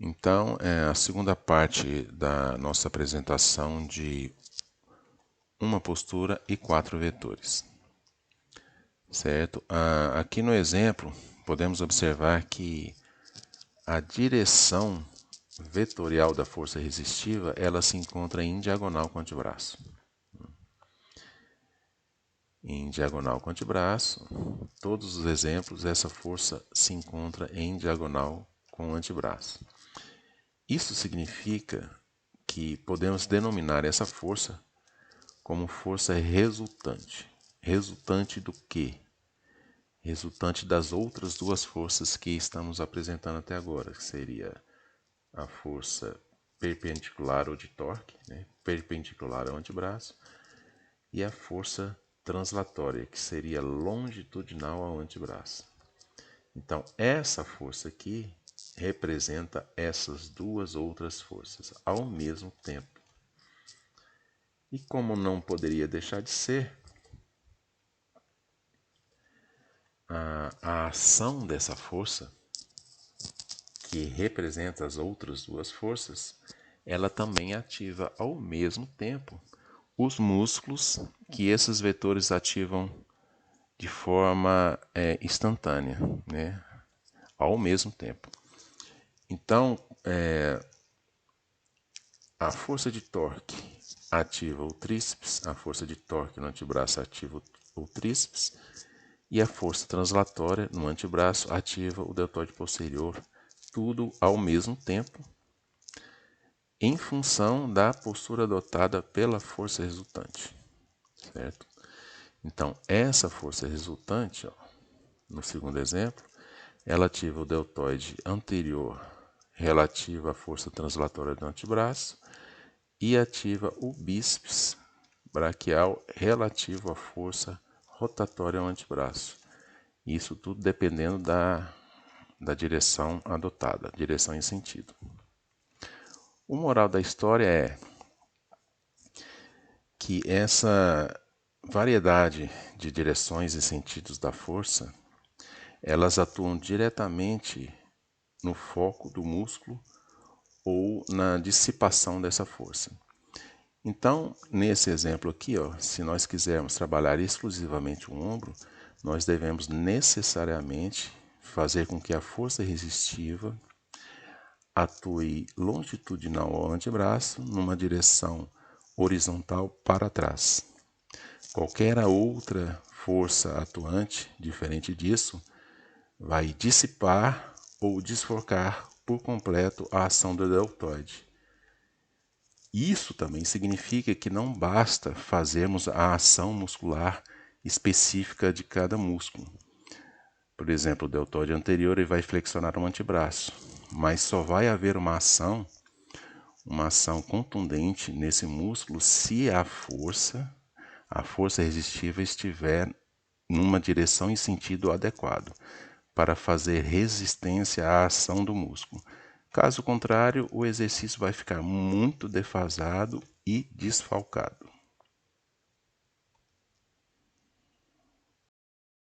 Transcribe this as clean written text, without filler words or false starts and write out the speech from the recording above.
Então, é a segunda parte da nossa apresentação de uma postura e 4 vetores. Certo? Aqui no exemplo, podemos observar que a direção vetorial da força resistiva, ela se encontra em diagonal com o antebraço. Em diagonal com o antebraço, todos os exemplos, essa força se encontra em diagonal com o antebraço. Isso significa que podemos denominar essa força como força resultante. Resultante do quê? Resultante das outras duas forças que estamos apresentando até agora, que seria a força perpendicular ou de torque, perpendicular ao antebraço, e a força translatória, que seria longitudinal ao antebraço. Então, essa força aqui representa essas duas outras forças ao mesmo tempo. E como não poderia deixar de ser, a ação dessa força, que representa as outras duas forças, ela também ativa ao mesmo tempo os músculos que esses vetores ativam de forma instantânea, ao mesmo tempo. Então, a força de torque ativa o tríceps, a força de torque no antebraço ativa o tríceps, e a força translatória no antebraço ativa o deltoide posterior, tudo ao mesmo tempo, em função da postura adotada pela força resultante. Certo? Então, essa força resultante, no segundo exemplo, ela ativa o deltoide anterior relativo à força translatória do antebraço e ativa o bíceps braquial relativo à força rotatória ao antebraço. Isso tudo dependendo da direção adotada, direção e sentido. O moral da história é que essa variedade de direções e sentidos da força, elas atuam diretamente no foco do músculo ou na dissipação dessa força. Então, nesse exemplo aqui, se nós quisermos trabalhar exclusivamente o ombro, nós devemos necessariamente fazer com que a força resistiva atue longitudinal ao antebraço numa direção horizontal para trás. Qualquer outra força atuante, diferente disso, vai dissipar ou desfocar por completo a ação do deltoide. Isso também significa que não basta fazermos a ação muscular específica de cada músculo. Por exemplo, o deltoide anterior ele vai flexionar o antebraço, mas só vai haver uma ação contundente nesse músculo se a força resistiva estiver numa direção e sentido adequado para fazer resistência à ação do músculo. Caso contrário, o exercício vai ficar muito defasado e desfalcado.